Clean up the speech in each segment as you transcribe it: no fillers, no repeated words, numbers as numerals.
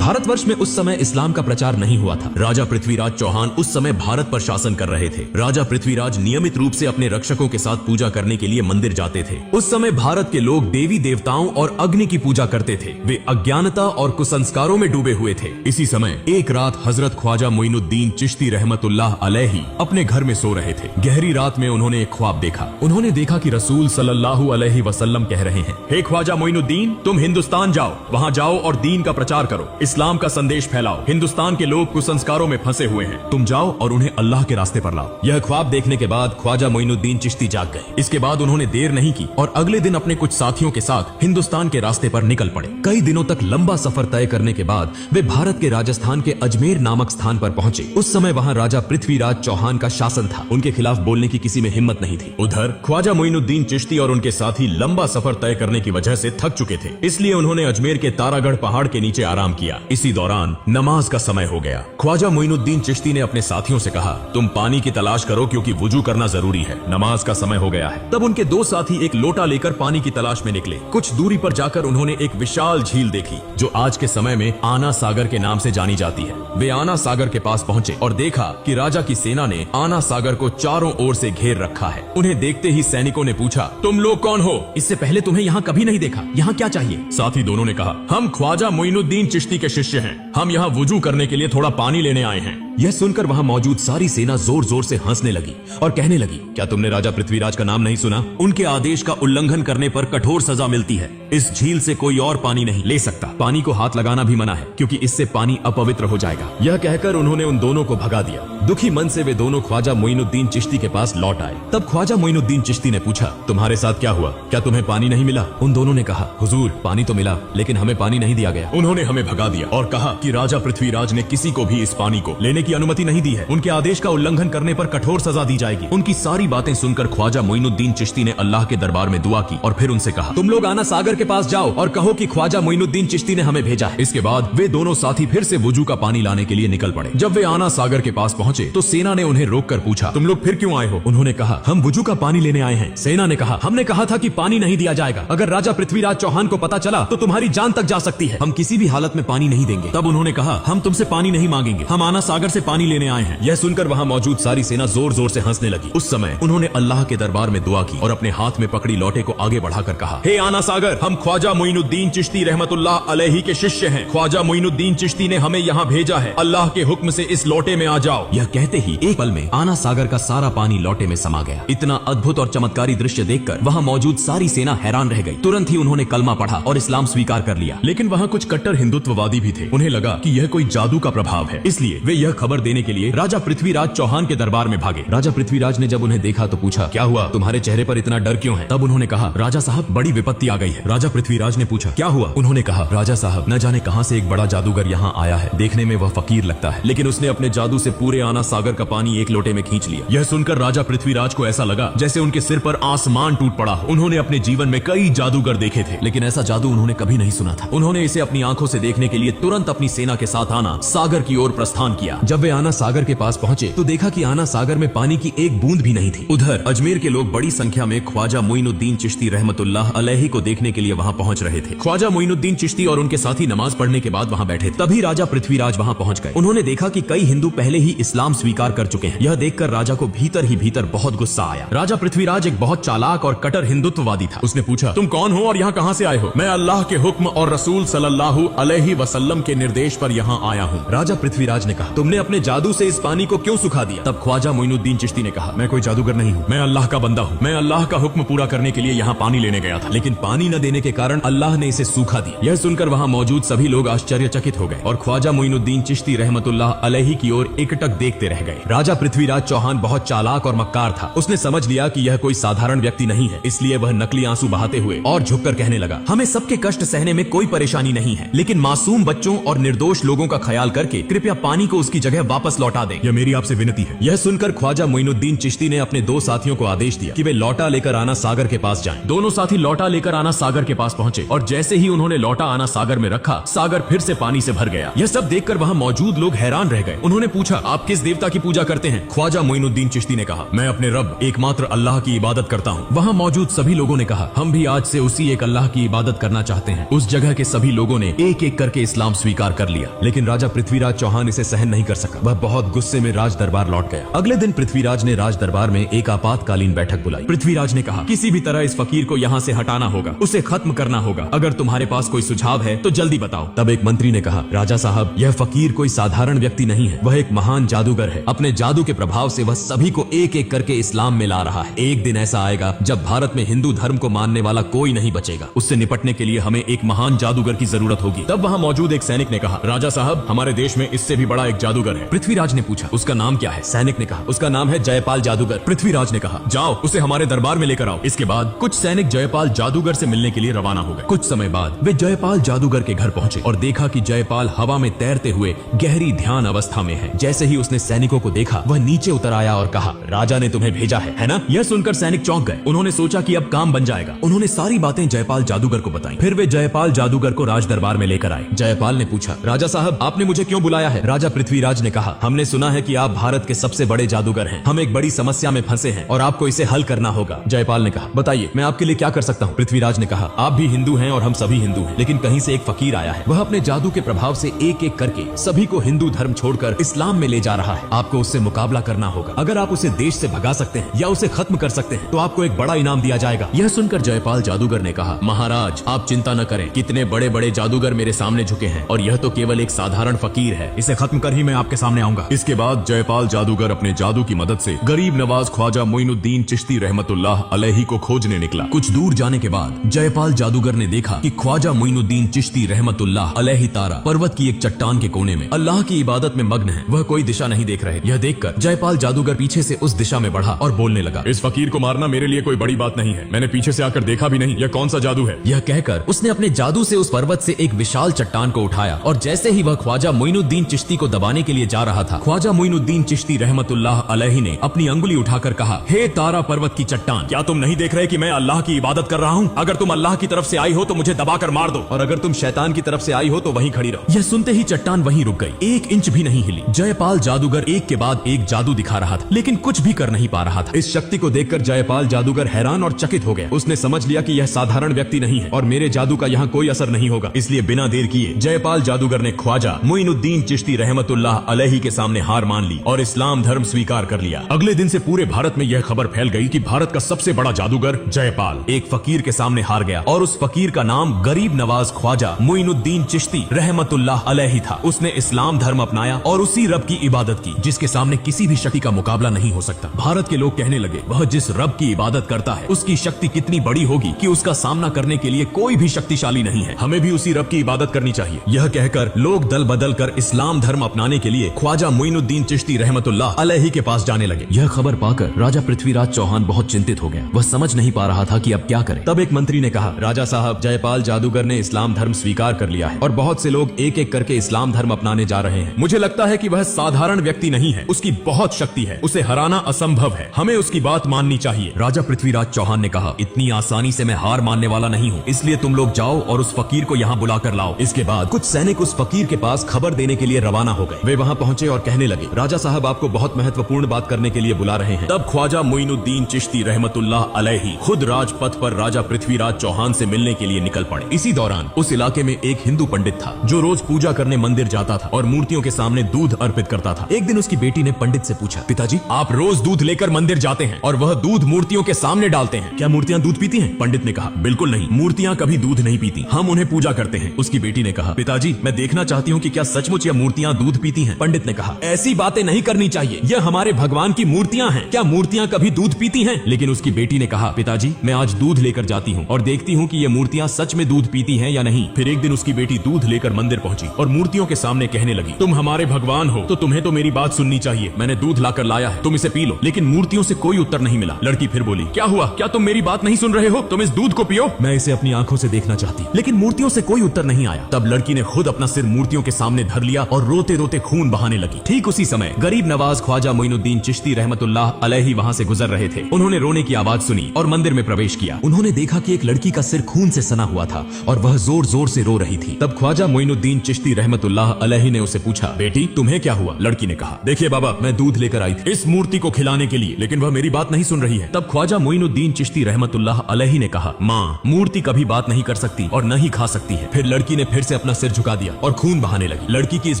भारतवर्ष में उस समय इस्लाम का प्रचार नहीं हुआ था। राजा पृथ्वीराज चौहान उस समय भारत पर शासन कर रहे थे। राजा पृथ्वीराज नियमित रूप से अपने रक्षकों के साथ पूजा करने के लिए मंदिर जाते थे। उस समय भारत के लोग देवी देवताओं और अग्नि की पूजा करते थे। वे अज्ञानता और कुसंस्कारों में डूबे हुए थे। इसी समय एक रात हजरत ख्वाजा मोइनुद्दीन चिश्ती रहमतुल्लाह अलैहि अपने घर में सो रहे थे। गहरी रात में उन्होंने एक ख्वाब देखा। उन्होंने देखा कि रसूल सल्लल्लाहु अलैहि वसल्लम कह रहे हैं, हे ख्वाजा मोइनुद्दीन, तुम हिंदुस्तान जाओ, वहाँ जाओ और दीन का प्रचार करो, इस्लाम का संदेश फैलाओ। हिंदुस्तान के लोग कुसंस्कारों में फंसे हुए हैं, तुम जाओ और उन्हें अल्लाह के रास्ते पर लाओ। यह ख्वाब देखने के बाद ख्वाजा मोइनुद्दीन चिश्ती जाग गए। इसके बाद उन्होंने देर नहीं की और अगले दिन अपने कुछ साथियों के साथ हिंदुस्तान के रास्ते पर निकल पड़े। कई दिनों तक लंबा सफर तय करने के बाद वे भारत के राजस्थान के अजमेर नामक स्थान पर पहुंचे। उस समय वहां राजा पृथ्वीराज चौहान का शासन था। उनके खिलाफ बोलने की किसी में हिम्मत नहीं थी। उधर ख्वाजा मोइनुद्दीन चिश्ती और उनके साथी लंबा सफर तय करने की वजह से थक चुके थे, इसलिए उन्होंने अजमेर के तारागढ़ पहाड़ के नीचे आराम किया। इसी दौरान नमाज का समय हो गया। ख्वाजा मोइनुद्दीन चिश्ती ने अपने साथियों से कहा, तुम पानी की तलाश करो क्योंकि वुजू करना जरूरी है, नमाज का समय हो गया है। तब उनके दो साथी एक लोटा लेकर पानी की तलाश में निकले। कुछ दूरी पर जाकर उन्होंने एक विशाल झील देखी जो आज के समय में आना सागर के नाम से जानी जाती है। वे आना सागर के पास पहुंचे और देखा कि राजा की सेना ने आना सागर को चारों ओर से घेर रखा है। उन्हें देखते ही सैनिकों ने पूछा, तुम लोग कौन हो? इससे पहले तुम्हें यहाँ कभी नहीं देखा, यहाँ क्या चाहिए? साथी दोनों ने कहा, हम ख्वाजा मोइनुद्दीन चिश्ती के शिष्य हैं, हम यहाँ वुजू करने के लिए थोड़ा पानी लेने आए हैं। यह सुनकर वहाँ मौजूद सारी सेना जोर जोर से हंसने लगी और कहने लगी, क्या तुमने राजा पृथ्वीराज का नाम नहीं सुना? उनके आदेश का उल्लंघन करने पर कठोर सजा मिलती है। इस झील से कोई और पानी नहीं ले सकता। पानी को हाथ लगाना भी मना है क्योंकि इससे पानी अपवित्र हो जाएगा। यह कहकर उन्होंने उन दोनों को भगा दिया। दुखी मन से वे दोनों ख्वाजा मोइनुद्दीन चिश्ती के पास लौट आए। तब ख्वाजा मोइनुद्दीन चिश्ती ने पूछा, तुम्हारे साथ क्या हुआ? क्या तुम्हें पानी नहीं मिला? उन दोनों ने कहा, हुजूर, पानी तो मिला लेकिन हमें पानी नहीं दिया गया। उन्होंने हमें भगा दिया और कहा कि राजा पृथ्वीराज ने किसी को भी इस पानी को लेने की अनुमति नहीं दी है। उनके आदेश का उल्लंघन करने पर कठोर सजा दी जाएगी। उनकी सारी बातें सुनकर ख्वाजा मोइनुद्दीन चिश्ती ने अल्लाह के दरबार में दुआ की और फिर उनसे कहा, तुम लोग आना सागर के पास जाओ और कहो कि ख्वाजा मोइनुद्दीन चिश्ती ने हमें भेजा है। इसके बाद वे दोनों साथी फिर से वुजू का पानी लाने के लिए निकल पड़े। जब वे आना सागर के पास पहुंचे तो सेना ने उन्हें रोककर पूछा, तुम लोग फिर क्यों आए हो? उन्होंने कहा, हम वुजू का पानी लेने आए हैं। सेना ने कहा, हमने कहा था कि पानी नहीं दिया जाएगा। अगर राजा पृथ्वीराज चौहान को पता चला तो तुम्हारी जान तक जा सकती है। हम किसी भी हालत में पानी नहीं देंगे। तब उन्होंने कहा, हम तुमसे पानी नहीं मांगेंगे, हम आना सागर से पानी लेने आए हैं। यह सुनकर वहाँ मौजूद सारी सेना जोर जोर से हंसने लगी। उस समय उन्होंने अल्लाह के दरबार में दुआ की और अपने हाथ में पकड़ी लोटे को आगे बढ़ाकर कहा, हे आना सागर, हम ख्वाजा मोइनुद्दीन चिश्ती रहमतुल्लाह अलैहि के शिष्य हैं। ख्वाजा मोइनुद्दीन चिश्ती ने हमें यहाँ भेजा है। अल्लाह के हुक्म से इस लोटे में आ जाओ। यह कहते ही एक पल में आना सागर का सारा पानी लोटे में समा गया। इतना अद्भुत और चमत्कारी दृश्य देखकर वहाँ मौजूद सारी सेना हैरान रह गई। तुरंत ही उन्होंने कलमा पढ़ा और इस्लाम स्वीकार कर लिया। लेकिन वहाँ कुछ कट्टर हिंदुत्ववादी भी थे। उन्हें लगा कि यह कोई जादू का प्रभाव है, इसलिए वे यह खबर देने के लिए राजा पृथ्वीराज चौहान के दरबार में भागे। राजा पृथ्वीराज ने जब उन्हें देखा तो पूछा, क्या हुआ? तुम्हारे चेहरे पर इतना डर क्यों है? तब उन्होंने कहा, राजा साहब, बड़ी विपत्ति आ गई है। राजा पृथ्वीराज ने पूछा, क्या हुआ? उन्होंने कहा, राजा साहब, न जाने कहां से एक बड़ा जादूगर यहाँ आया है। देखने में वह फकीर लगता है लेकिन उसने अपने जादू से पूरे आना सागर का पानी एक लोटे में खींच लिया। यह सुनकर राजा पृथ्वीराज को ऐसा लगा जैसे उनके सिर पर आसमान टूट पड़ा हो। उन्होंने अपने जीवन में कई जादूगर देखे थे लेकिन ऐसा जादू उन्होंने कभी नहीं सुना था। उन्होंने इसे अपनी आंखों से देखने के लिए तुरंत अपनी सेना के साथ आना सागर की ओर प्रस्थान किया। जब वे आना सागर के पास पहुंचे तो देखा कि आना सागर में पानी की एक बूंद भी नहीं थी। उधर अजमेर के लोग बड़ी संख्या में ख्वाजा मोइनुद्दीन चिश्ती रहमतुल्लाह अलैहि को देखने के लिए वहाँ पहुँच रहे थे। ख्वाजा मोइनुद्दीन चिश्ती और उनके साथी नमाज पढ़ने के बाद वहाँ बैठे। तभी राजा पृथ्वीराज वहाँ पहुँच गए। उन्होंने देखा कि कई हिंदू पहले ही इस्लाम स्वीकार कर चुके हैं। यह देखकर राजा को भीतर ही भीतर बहुत गुस्सा आया। राजा पृथ्वीराज एक बहुत चालाक और कट्टर हिंदुत्ववादी था। उसने पूछा, तुम कौन हो और यहाँ कहाँ से आए हो? मैं अल्लाह के हुक्म और रसूल सल्लल्लाहु अलैहि वसल्लम के निर्देश पर यहाँ आया हूँ। राजा पृथ्वीराज ने कहा, तुमने अपने जादू से इस पानी को क्यों सुखा दिया? तब ख्वाजा मोइनुद्दीन चिश्ती ने कहा, मैं कोई जादूगर नहीं हूँ, मैं अल्लाह का बंदा हूँ। मैं अल्लाह का हुक्म पूरा करने के लिए यहाँ पानी लेने गया था लेकिन पानी न देने के कारण अल्लाह ने इसे सूखा दिया। यह सुनकर वहाँ मौजूद सभी लोग आश्चर्यचकित हो गए और ख्वाजा मोइनुद्दीन चिश्ती रहमतुल्लाह अलैहि की ओर एकटक देखते रह गए। राजा पृथ्वीराज चौहान बहुत चालाक और मक्कार था। उसने समझ लिया कि यह कोई साधारण व्यक्ति नहीं है, इसलिए वह नकली आंसू बहाते हुए और झुककर कहने लगा, हमें सबके कष्ट सहने में कोई परेशानी नहीं है लेकिन मासूम बच्चों और निर्दोष लोगों का ख्याल करके कृपया पानी को उसकी जगह वापस लौटा दें। यह मेरी आपसे विनती है। यह सुनकर ख्वाजा मोइनुद्दीन चिश्ती ने अपने 2 साथियों को आदेश दिया कि वे लौटा लेकर आना सागर के पास जाएं। दोनों साथी लौटा लेकर आना सागर के पास पहुंचे और जैसे ही उन्होंने लौटा आना सागर में रखा, सागर फिर से पानी से भर गया। यह सब देखकर वहां मौजूद लोग हैरान रह गए। उन्होंने पूछा, आप किस देवता की पूजा करते हैं? ख्वाजा मोइनुद्दीन चिश्ती ने कहा, मैं अपने रब एकमात्र अल्लाह की इबादत करता हूँ। वहाँ मौजूद सभी लोगों ने कहा, हम भी आज से उसी एक अल्लाह की इबादत करना चाहते हैं। उस जगह के सभी लोगों ने एक एक करके इस्लाम स्वीकार कर लिया। लेकिन राजा पृथ्वीराज चौहान इसे सहन नहीं कर सका। वह बहुत गुस्से में राज दरबार लौट गया। अगले दिन पृथ्वीराज ने राज दरबार में एक आपातकालीन बैठक बुलाई। पृथ्वीराज ने कहा, किसी भी तरह इस फकीर को यहाँ से हटाना होगा, उसे खत्म करना होगा। अगर तुम्हारे पास कोई सुझाव है तो जल्दी बताओ। तब एक मंत्री ने कहा, राजा साहब, यह फकीर कोई साधारण व्यक्ति नहीं है, वह एक महान जादूगर है। अपने जादू के प्रभाव से वह सभी को एक एक करके इस्लाम में ला रहा है। एक दिन ऐसा आएगा जब भारत में हिंदू धर्म को मानने वाला कोई नहीं बचेगा। उससे निपटने के लिए हमें एक महान जादूगर की जरूरत होगी। तब वहाँ मौजूद एक सैनिक ने कहा, राजा साहब, हमारे देश में इससे भी बड़ा एक जादूगर है। पृथ्वीराज ने पूछा, उसका नाम क्या है? सैनिक ने कहा, उसका नाम है जयपाल जादूगर। पृथ्वीराज ने कहा, जाओ उसे हमारे दरबार में लेकर आओ। इसके बाद कुछ सैनिक जयपाल जादूगर से मिलने के लिए रवाना हो गए। कुछ समय बाद वे जयपाल जादूगर के घर पहुंचे और देखा कि जयपाल हवा में तैरते हुए गहरी ध्यान अवस्था में है। जैसे ही उसने सैनिकों को देखा, वह नीचे उतर आया और कहा, राजा ने तुम्हें भेजा है ना? यह सुनकर सैनिक चौंक गए। उन्होंने सोचा कि अब काम बन जाएगा। उन्होंने सारी बातें जयपाल जादूगर को बताई। फिर वे जयपाल जादूगर को राज दरबार में लेकर आए। जयपाल ने पूछा, राजा साहब, आपने मुझे क्यों बुलाया है? राजा पृथ्वीराज ने कहा, हमने सुना है कि आप भारत के सबसे बड़े जादूगर हैं। हम एक बड़ी समस्या में फंसे हैं और आपको इसे हल करना होगा। जयपाल ने कहा, बताइए, मैं आपके लिए क्या कर सकता हूँ? पृथ्वीराज ने कहा, आप भी हिंदू हैं और हम सभी हिंदू हैं, लेकिन कहीं से एक फकीर आया है। वह अपने जादू के प्रभाव से एक एक करके सभी को हिंदू धर्म छोड़कर इस्लाम में ले जा रहा है। आपको उससे मुकाबला करना होगा। अगर आप उसे देश से भगा सकते हैं या उसे खत्म कर सकते हैं तो आपको एक बड़ा इनाम दिया जाएगा। यह सुनकर जयपाल जादूगर ने कहा, महाराज, आप चिंता न करें। कितने बड़े बड़े जादूगर मेरे सामने झुके हैं और यह तो केवल एक साधारण फकीर है। इसे खत्म कर ही मैं आपके सामने आऊंगा। इसके बाद जयपाल जादूगर अपने जादू की मदद से गरीब नवाज ख्वाजा मोइनुद्दीन चिश्ती रहमतुल्लाह अलैहि को खोजने निकला। कुछ दूर जाने के बाद जयपाल जादूगर ने देखा कि ख्वाजा मोइनुद्दीन चिश्ती रहमतुल्लाह अलैहि तारा पर्वत की एक चट्टान के कोने में अल्लाह की इबादत में मग्न है। वह कोई दिशा नहीं देख रहे। यह देखकर जयपाल जादूगर पीछे से उस दिशा में बढ़ा और बोलने लगा, इस फकीर को मारना मेरे लिए कोई बड़ी बात नहीं है। मैंने पीछे से आकर देखा भी नहीं, यह कौन सा जादू है? यह कहकर उसने अपने जादू से उस पर्वत से एक विशाल चट्टान को उठाया और जैसे ही वह ख्वाजा मोइनुद्दीन चिश्ती को दबाने के लिए जा रहा था, ख्वाजा मोइनुद्दीन चिश्ती रहमतुल्लाह अलैहि ने अपनी अंगुली उठाकर कहा, हे तारा पर्वत की चट्टान, क्या तुम नहीं देख रहे कि मैं अल्लाह की इबादत कर रहा हूँ? अगर तुम अल्लाह की तरफ से आई हो तो मुझे दबाकर मार दो, और अगर तुम शैतान की तरफ से आई हो तो वहीं खड़ी रहो। यह सुनते ही चट्टान वहीं रुक गई, 1 इंच भी नहीं हिली। जयपाल जादूगर एक के बाद एक जादू दिखा रहा था, लेकिन कुछ भी कर नहीं पा रहा था। इस शक्ति को देखकर जयपाल जादूगर हैरान और चकित हो गया। उसने समझ लिया कि यह साधारण व्यक्ति नहीं है और मेरे जादू का यहाँ कोई असर नहीं होगा। इसलिए बिना देर किए जयपाल जादूगर ने ख्वाजा मोइनुद्दीन चिश्ती रहमतुल्लाह अलैहि के सामने हार मान ली और इस्लाम धर्म स्वीकार कर लिया। अगले दिन से पूरे भारत में यह खबर फैल गई कि भारत का सबसे बड़ा जादूगर जयपाल एक फकीर के सामने हार गया और उस फकीर का नाम गरीब नवाज ख्वाजा मोइनुद्दीन चिश्ती रहमतुल्लाह अलैहि था। उसने इस्लाम धर्म अपनाया और उसी रब की इबादत की जिसके सामने किसी भी शक्ति का मुकाबला नहीं हो सकता। भारत के लोग कहने लगे, वह जिस रब की इबादत करता है उसकी शक्ति कितनी बड़ी होगी कि उसका सामना करने के लिए कोई भी शक्तिशाली नहीं है। हमें भी उसी रब की इबादत करनी चाहिए। यह कहकर लोग दल बदल कर इस्लाम धर्म अपनाने के लिए ख्वाजा मोइनुद्दीन चिश्ती रहमतुल्लाह अलैहि के पास जाने लगे। यह खबर पाकर राजा पृथ्वीराज चौहान बहुत चिंतित हो गया। वह समझ नहीं पा रहा था कि अब क्या करे। तब एक मंत्री ने कहा, राजा साहब, जयपाल जादूगर ने इस्लाम धर्म स्वीकार कर लिया है और बहुत से लोग एक एक करके इस्लाम धर्म अपनाने जा रहे हैं। मुझे लगता है कि वह साधारण व्यक्ति नहीं है, उसकी बहुत शक्ति है, उसे हराना असंभव है, हमें उसकी बात माननी चाहिए। राजा पृथ्वीराज चौहान ने कहा, इतनी आसानी से मैं हार मानने वाला नहीं हूँ, इसलिए तुम लोग जाओ और उस फकीर को यहाँ बुला कर लाओ। इसके बाद कुछ सैनिक उस फकीर के पास खबर देने के लिए रवाना हो गए। वे वहाँ पहुँचे और कहने लगे, राजा साहब आपको बहुत महत्वपूर्ण बात करने के लिए बुला रहे हैं। तब ख्वाजा मोइनुद्दीन चिश्ती रहमतुल्लाह अलैहि खुद राजपथ पर राजा पृथ्वीराज चौहान से मिलने के लिए निकल पड़े। इसी दौरान उस इलाके में एक हिंदू पंडित था जो रोज पूजा करने मंदिर जाता था और मूर्तियों के सामने दूध अर्पित करता था। एक दिन उसकी बेटी ने पंडित से पूछा, पिताजी, आप रोज दूध लेकर मंदिर जाते हैं और वह दूध मूर्तियों के सामने डालते हैं, क्या मूर्तियाँ दूध पीती हैं? पंडित ने कहा, बिल्कुल नहीं, मूर्तियाँ कभी दूध नहीं पीती, हम उन्हें पूजा करते हैं। उसकी बेटी ने कहा, पिताजी, मैं देखना चाहती हूँ कि क्या सचमुच यह मूर्तियाँ दूध पीती हैं? पंडित ने कहा, ऐसी बातें नहीं करनी चाहिए, यह हमारे भगवान की मूर्तियाँ हैं, क्या मूर्तियाँ कभी दूध पीती हैं? लेकिन उसकी बेटी ने कहा, पिताजी, मैं आज दूध लेकर जाती हूँ और देखती हूँ कि ये मूर्तियाँ सच में दूध पीती हैं या नहीं। फिर एक दिन उसकी बेटी दूध लेकर मंदिर पहुंची और मूर्तियों के सामने कहने लगी, तुम हमारे भगवान हो तो तुम्हें तो मेरी बात सुननी चाहिए, मैंने दूध लाकर लाया है, तुम इसे पी लो। लेकिन मूर्तियों से कोई उत्तर नहीं मिला। लड़की फिर बोली, क्या हुआ, क्या तुम मेरी बात नहीं सुन रहे हो? तुम इस दूध को पियो, मैं इसे अपनी आंखों से देखना चाहती। लेकिन मूर्तियों से कोई उत्तर नहीं आया। तब लड़की ने खुद अपना सिर मूर्तियों के सामने धर लिया और रोते रोते खून खून बहाने लगी। ठीक उसी समय गरीब नवाज ख्वाजा मोइनुद्दीन चिश्ती रहमतुल्लाह अलैहि वहाँ से गुजर रहे थे। उन्होंने रोने की आवाज सुनी और मंदिर में प्रवेश किया। उन्होंने देखा कि एक लड़की का सिर खून से सना हुआ था और वह जोर जोर से रो रही थी। तब ख्वाजा मोइनुद्दीन चिश्ती रहमतुल्लाह अलैहि ने उसे पूछा, बेटी तुम्हें क्या हुआ? लड़की ने कहा, देखिए बाबा, मैं दूध लेकर आई थी इस मूर्ति को खिलाने के लिए, लेकिन वह मेरी बात नहीं सुन रही है। तब ख्वाजा मोइनुद्दीन चिश्ती रहमतुल्लाह अलैहि ने कहा, माँ, मूर्ति कभी बात नहीं कर सकती और न ही खा सकती है। फिर लड़की ने फिर से अपना सिर झुका दिया और खून बहाने लगी। लड़की की इस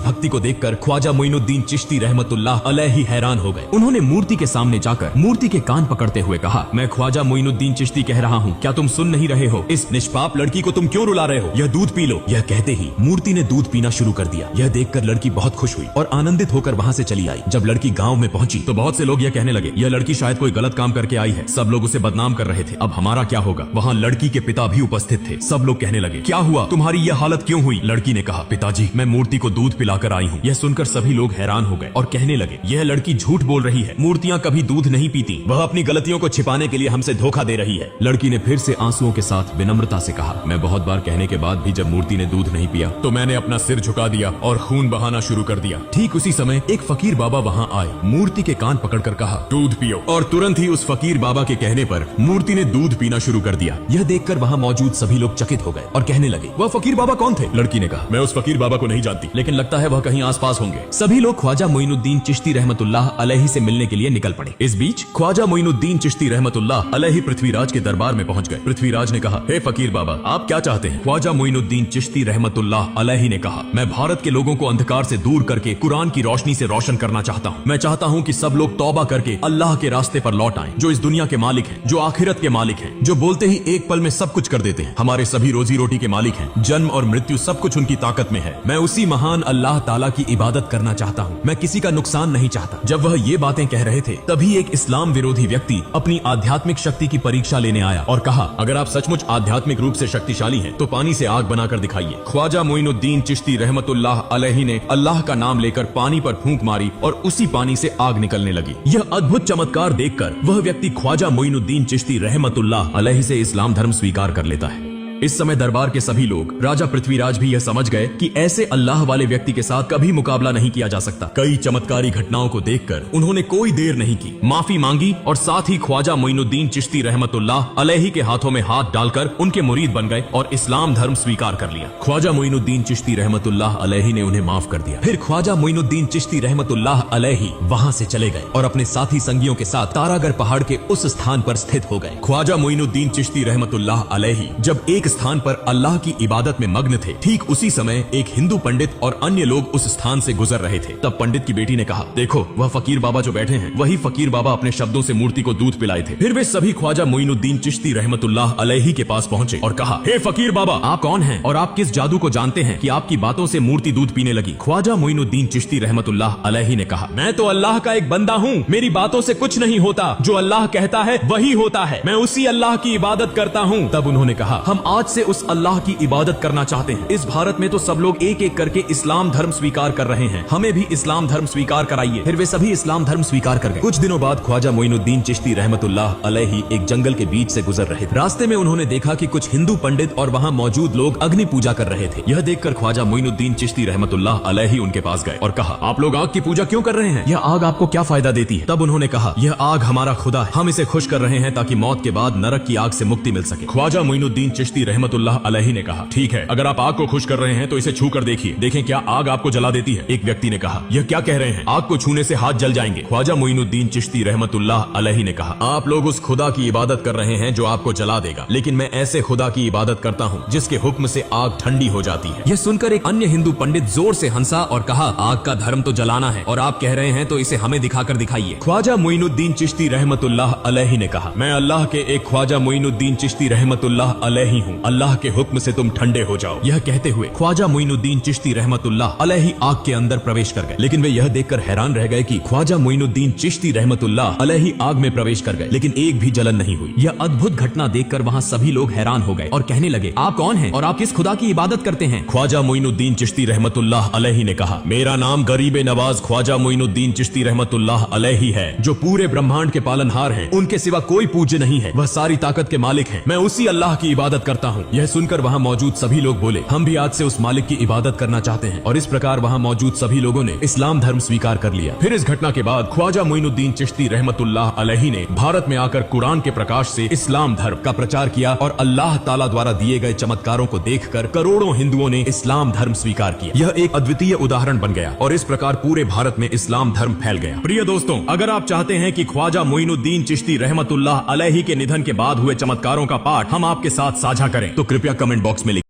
भक्ति को देखकर ख्वाजा मोइनुद्दीन चिश्ती रहमतुल्लाह अलैहि हैरान हो गए। उन्होंने मूर्ति के सामने जाकर मूर्ति के कान पकड़ते हुए कहा, मैं ख्वाजा मोइनुद्दीन चिश्ती कह रहा हूँ, क्या तुम सुन नहीं रहे हो? इस निष्पाप लड़की को तुम क्यों रुला रहे हो? यह दूध पी लो। यह कहते ही मूर्ति ने दूध पीना शुरू कर दिया। यह देखकर लड़की बहुत खुश हुई और आनंदित होकर वहाँ से चली आई। जब लड़की गाँव में पहुंची तो बहुत से लोग यह कहने लगे, यह लड़की शायद कोई गलत काम करके आई है। सब लोग उसे बदनाम कर रहे थे। अब हमारा क्या होगा? वहाँ लड़की के पिता भी उपस्थित थे। सब लोग कहने लगे, क्या हुआ? तुम्हारी यह हालत क्यों हुई? लड़की ने कहा, पिताजी, मैं मूर्ति को दूध पिलाकर आई हूँ। यह सुनकर सभी लोग हैरान हो गए और कहने लगे, यह लड़की झूठ बोल रही है। मूर्तियाँ कभी दूध नहीं पीती। वह अपनी गलतियों को छिपाने के लिए हमसे धोखा दे रही है। लड़की ने फिर से आंसुओं के साथ विनम्रता से कहा, मैं बहुत बार कहने के बाद भी जब मूर्ति ने दूध नहीं पिया तो मैंने अपना सिर झुका दिया और खून बहाना शुरू कर दिया। ठीक उसी समय एक फकीर बाबा वहाँ आए। मूर्ति के कान पकड़कर कहा, दूध पियो। और तुरंत ही उस फकीर बाबा के कहने पर मूर्ति ने दूध पीना शुरू कर दिया। यह देखकर वहाँ मौजूद सभी लोग चकित हो गए और कहने लगे, वह फकीर बाबा कौन थे? लड़की ने कहा, मैं उस फकीर बाबा को नहीं जानती, लेकिन लगता है वह कहीं आसपास होंगे। सभी लोग ख्वाजा मोइनुद्दीन चिश्ती रहमतुल्लाह अलैहि से मिलने के लिए निकल पड़े। इस बीच ख्वाजा मोइनुद्दीन चिश्ती रहमतुल्लाह अलैहि पृथ्वीराज के दरबार में पहुंच गए। पृथ्वीराज ने कहा, हे फकीर बाबा, आप क्या चाहते हैं? ख्वाजा मोइनुद्दीन चिश्ती रहमतुल्लाह अलैहि ने कहा, मैं भारत के लोगों को अंधकार से दूर करके कुरान की रोशनी से रोशन करना चाहता हूँ। मैं चाहता हूँ कि सब लोग तौबा करके अल्लाह के रास्ते पर लौट आएं, जो इस दुनिया के मालिक हैं, जो आखिरत के मालिक हैं, जो बोलते ही एक पल में सब कुछ कर देते हैं। हमारे सभी रोजी रोटी के मालिक हैं। जन्म और मृत्यु सब कुछ उनकी ताकत में है। मैं उसी महान अल्लाह ताला की इबादत करना चाहता हूँ। मैं किसी का नुकसान नहीं चाहता। जब वह ये बातें कह रहे थे तभी एक इस्लाम विरोधी व्यक्ति अपनी आध्यात्मिक शक्ति की परीक्षा लेने आया और कहा, अगर आप सचमुच आध्यात्मिक रूप से शक्तिशाली हैं तो पानी से आग बनाकर दिखाइए। ख्वाजा मोइनुद्दीन चिश्ती रहमतुल्लाह अलैहि ने अल्लाह का नाम लेकर पानी पर फूंक मारी और उसी पानी से आग निकलने लगी। यह अद्भुत चमत्कार देखकर वह व्यक्ति ख्वाजा मोइनुद्दीन चिश्ती रहमतुल्लाह अलैहि से इस्लाम धर्म स्वीकार कर लेता है। इस समय दरबार के सभी लोग, राजा पृथ्वीराज भी यह समझ गए कि ऐसे अल्लाह वाले व्यक्ति के साथ कभी मुकाबला नहीं किया जा सकता। कई चमत्कारी घटनाओं को देखकर उन्होंने कोई देर नहीं की, माफी मांगी और साथ ही ख्वाजा मोइनुद्दीन चिश्ती रहमतुल्लाह अलैहि के हाथों में हाथ डालकर उनके मुरीद बन गए और इस्लाम धर्म स्वीकार कर लिया। ख्वाजा मोइनुद्दीन चिश्ती रहमतुल्लाह अलैहि ने उन्हें माफ कर दिया। फिर ख्वाजा मोइनुद्दीन चिश्ती रहमतुल्लाह अलैहि वहां से चले गए और अपने साथी संगियों के साथ तारागढ़ पहाड़ के उस स्थान पर स्थित हो गए। ख्वाजा मोइनुद्दीन चिश्ती रहमतुल्लाह अलैहि जब एक स्थान पर अल्लाह की इबादत में मग्न थे, ठीक उसी समय एक हिंदू पंडित और अन्य लोग उस स्थान से गुजर रहे थे। तब पंडित की बेटी ने कहा, देखो वह फकीर बाबा जो बैठे हैं, वही फकीर बाबा अपने शब्दों से मूर्ति को दूध पिलाए थे। फिर वे सभी ख्वाजा मोइनुद्दीन चिश्ती रहमतुल्लाह अलैहि के पास पहुंचे और कहा, हे फकीर बाबा, आप कौन हैं और आप किस जादू को जानते हैं कि आपकी बातों से मूर्ति दूध पीने लगी? ख्वाजा मोइनुद्दीन चिश्ती रहमतुल्लाह अलैहि ने कहा, मैं तो अल्लाह का एक बंदा हूँ। मेरी बातों से कुछ नहीं होता। जो अल्लाह कहता है वही होता है। मैं उसी अल्लाह की इबादत करता हूँ। तब उन्होंने कहा, हम आज से उस अल्लाह की इबादत करना चाहते हैं। इस भारत में तो सब लोग एक एक करके इस्लाम धर्म स्वीकार कर रहे हैं, हमें भी इस्लाम धर्म स्वीकार कराइए। फिर वे सभी इस्लाम धर्म स्वीकार कर गए। कुछ दिनों बाद ख्वाजा मोइनुद्दीन चिश्ती रहमतुल्लाह अलैहि एक जंगल के बीच से गुजर रहे थे। रास्ते में उन्होंने देखा कि कुछ हिंदू पंडित और वहाँ मौजूद लोग अग्नि पूजा कर रहे थे। यह देखकर ख्वाजा मोइनुद्दीन चिश्ती रहमतुल्लाह अलैहि उनके पास गए और कहा, आप लोग आग की पूजा क्यों कर रहे हैं? यह आग आपको क्या फायदा देती है? तब उन्होंने कहा, यह आग हमारा खुदा है। हम इसे खुश कर रहे हैं ताकि मौत के बाद नरक की आग से मुक्ति मिल सके। ख्वाजा मोइनुद्दीन चिश्ती रहमतुल्लाह अलैहि ने कहा, ठीक है, अगर आप आग को खुश कर रहे हैं तो इसे छू कर देखिए, देखें क्या आग आपको जला देती है। एक व्यक्ति ने कहा, यह क्या कह रहे हैं? आग को छूने से हाथ जल जाएंगे। ख्वाजा मोइनुद्दीन चिश्ती रहमतुल्लाह अलैहि ने कहा, आप लोग उस खुदा की इबादत कर रहे हैं जो आपको जला देगा, लेकिन मैं ऐसे खुदा की इबादत करता हूँ जिसके हुक्म से आग ठंडी हो जाती है। यह सुनकर एक अन्य हिंदू पंडित जोर से हंसा और कहा, आग का धर्म तो जलाना है और आप कह रहे हैं तो इसे हमें दिखाकर दिखाइए। ख्वाजा मोइनुद्दीन चिश्ती रहमतुल्लाह अलैहि ने कहा, मैं अल्लाह के एक ख्वाजा मोइनुद्दीन चिश्ती रहमतुल्लाह अलैहि हूँ। अल्लाह के हुक्म से तुम ठंडे हो जाओ। यह कहते हुए ख्वाजा मोइनुद्दीन चिश्ती रहमतुल्लाह अलैहि आग के अंदर प्रवेश कर गए, लेकिन वे यह देखकर हैरान रह गए कि ख्वाजा मोइनुद्दीन चिश्ती रहमतुल्लाह अलैहि आग में प्रवेश कर गए, लेकिन एक भी जलन नहीं हुई। यह अद्भुत घटना देखकर वहाँ सभी लोग हैरान हो गए और कहने लगे, आप कौन हैं और आप किस खुदा की इबादत करते हैं? ख्वाजा मोइनुद्दीन चिश्ती रहमतुल्लाह अलैहि ने कहा, मेरा नाम गरीब नवाज ख्वाजा मोइनुद्दीन चिश्ती रहमतुल्लाह अलैहि है, जो पूरे ब्रह्मांड के पालनहार हैं। उनके सिवा कोई पूज्य नहीं है। वह सारी ताकत के मालिक हैं। मैं उसी अल्लाह की इबादत करता करता हूँ। यह सुनकर वहाँ मौजूद सभी लोग बोले, हम भी आज से उस मालिक की इबादत करना चाहते हैं। और इस प्रकार वहाँ मौजूद सभी लोगों ने इस्लाम धर्म स्वीकार कर लिया। फिर इस घटना के बाद ख्वाजा मोइनुद्दीन चिश्ती रहमतुल्लाह अलैहि ने भारत में आकर कुरान के प्रकाश से इस्लाम धर्म का प्रचार किया और अल्लाह ताला द्वारा दिए गए चमत्कारों को देखकर करोड़ों हिंदुओं ने इस्लाम धर्म स्वीकार किया। यह एक अद्वितीय उदाहरण बन गया और इस प्रकार पूरे भारत में इस्लाम धर्म फैल गया। प्रिय दोस्तों, अगर आप चाहते हैं कि ख्वाजा मोइनुद्दीन चिश्ती रहमतुल्लाह अलैहि के निधन के बाद हुए चमत्कारों का पाठ हम आपके साथ साझा करें तो कृपया कमेंट बॉक्स में लिखें।